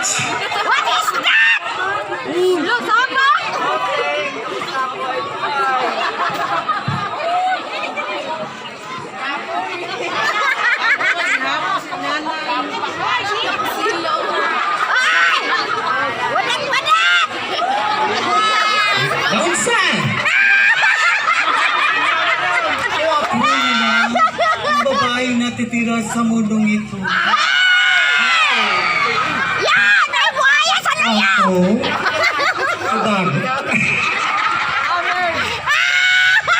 What is that? Look, Sapa! Ay! Wadak-wadak! Naunsa? Ang babaeng natitira sa mundong ito. Yan! Ay, buhaya sa layaw! Ako? Bakit?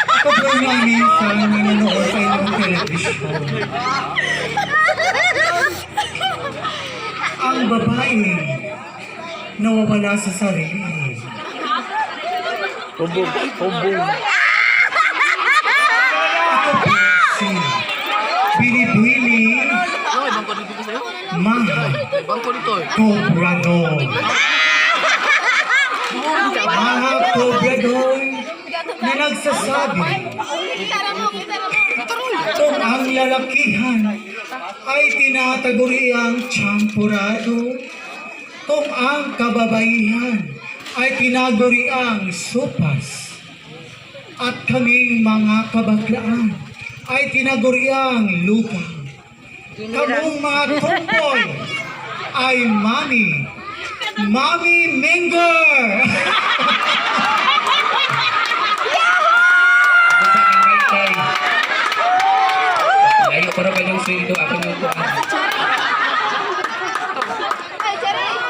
Ako po nga minsan nanonood sa inyong telebisyon. Ang babae nawawala sa sarili. Hubog. Ako po si Bilibili Mahal Cobrador. Mga Cobrador na nagsasabi kung ang lalakihan ay tinataguriang champurado, kung ang kababaihan ay tinaguriang sopas, at kaming mga kabaklaan ay tinaguriang lupa. Kamong mga tomboy ay Mami Minger! Ayaw para ba yung sweldo ako yung kuha.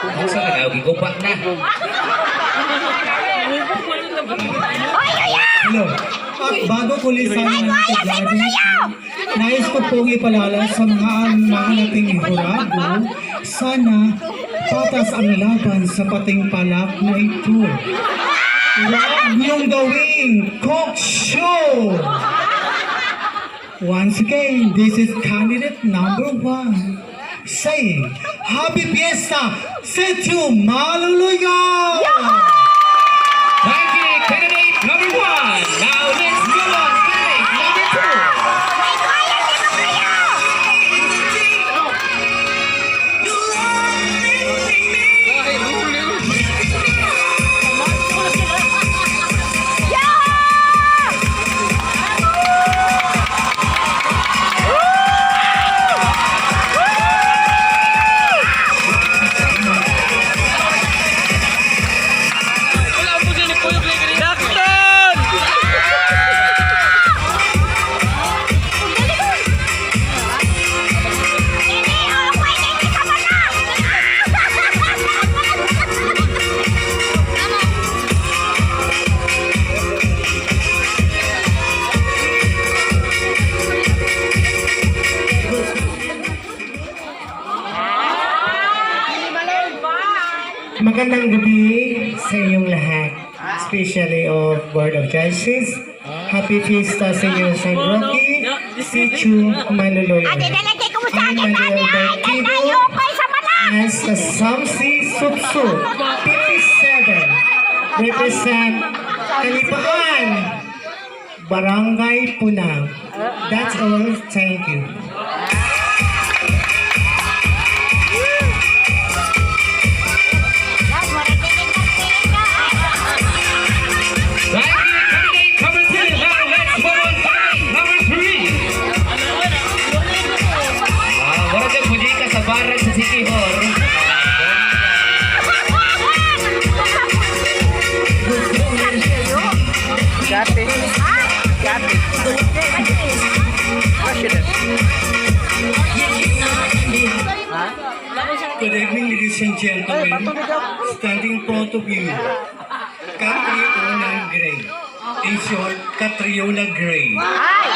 Kung saan na, gigupa na. Hello. At bago ko lisan ang itaglari, nais ko pong ipalala sa mga nating ihurado, sana patas ang laban sa patimpalak na ito. Huwag niyong gawing cock show! Once again, this is candidate number 1 saying, Happy Fiesta, Sitio Maluluya! Thank you, candidate number 1. Now let's move on to candidate number 2. Magandang gabi sa inyong lahat, especially of Board of Judges. Happy Fiesta sa inyo sa Rocky, Sitio Maluluya. Ate, dalagay ko mo sa I'm akin, Manuel ate! Ay, Barquido layo ko sa malang! as the Samsi Supsu 57 represent Kalipaan, Barangay Punang. That's all. Thank you. Thank you, candidate number 2. Now let's move on to candidate number 3. Wala dyan, puji ka sa barang sa City Hall. Good evening, ladies and gentlemen. Standing in front of you, Catriona Gray. In short, Catriona Gray. Ay!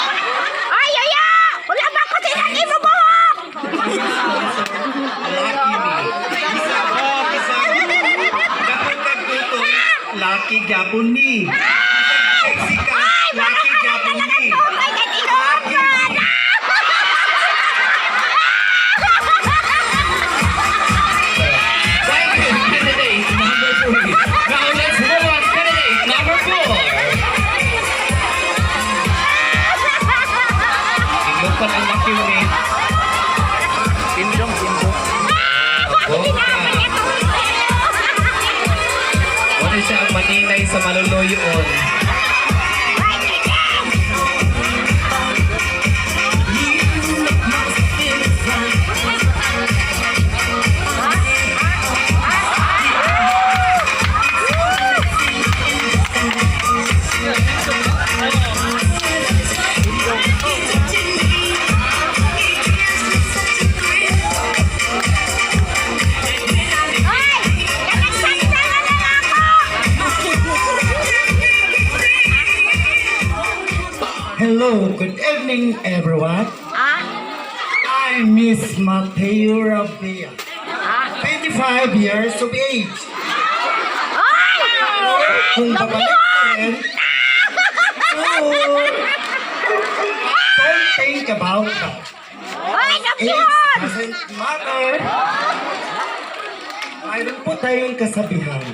Ay, ay, ay! Wala ba ko silang ibubuhok? Lucky me. Kapag nagluto, lucky Japon me. Sexy ka, lucky Japon me. Ay, katinuan! Thank you, candidate number 3. Now let's move on to candidate number 4. Tingnan pa ang lucky me. Bakit ginamit ito? sa maluluyon. Hello, good evening, everyone. Ah? I Miss Mateo Rabia, 25 years of age. Ay! Kung babalik ka rin, don't think about that. Ay, Age nabihon! doesn't matter. Mayroon po tayong kasabihan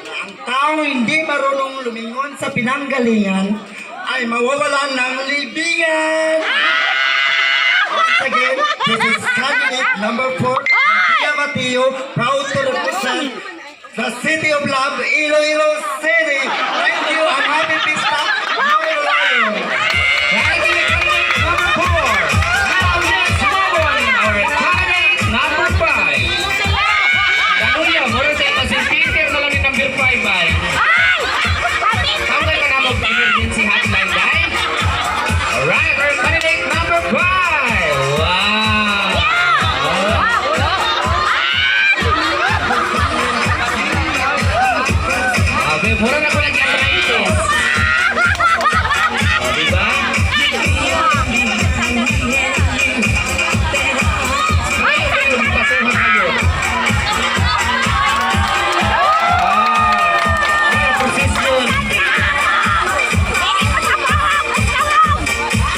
na ang tao hindi marunong lumingon sa pinanggalingan ay mawawalan ng libingan. Once again, this is candidate number 4, Pia Mateo, proud to represent the City of Love, Iloilo City. Thank you, and happy pista, Iloilo. Thank you, candidate number 4. Now let's move on our candidate number 5. Kanuya, mura sa ito si Peter na lang yung number 5 ay. Ay! Kami! Tawag ka na mag-emergency hotline, guys. Alright, our candidate number 5. Wow! Okay, mura na ko lagi ang arthritis. O, diba? Ay, magpasuhan kayo. Persistent.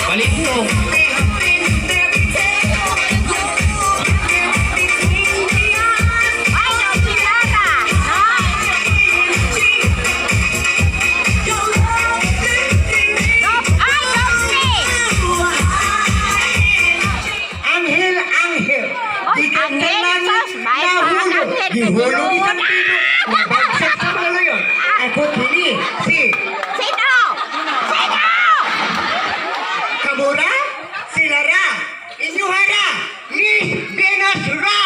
Balik mo. Ay, nabihara! Ay, Dobby! Anghel, anghel. Oy, Di ka anghel, naman sus, may nahulog. anghel, Ihulog bigyan isang pino. Nabagsak sa mga yun. Ako kini, si Sino? Sino? Kamura, si Lara, Inyuhara, Miss Venus Ra.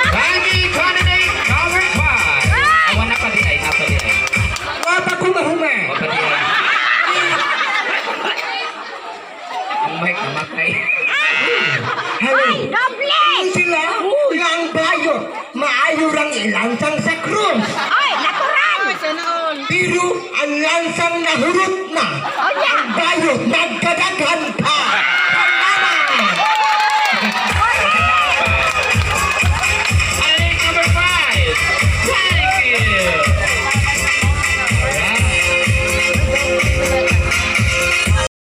Lagi candidate number 5. Awan na pa din ay. Apa din ay. Wapa kumahuma. O pa din ay. Ang mic namatay. Hello. Ay, Dobby! Sila, nga ang bayot. Maayo rang ilansang sa krus. Ay, natural! Pero ang lansang nahurot na. O, yeah. Bayot, nagkadala.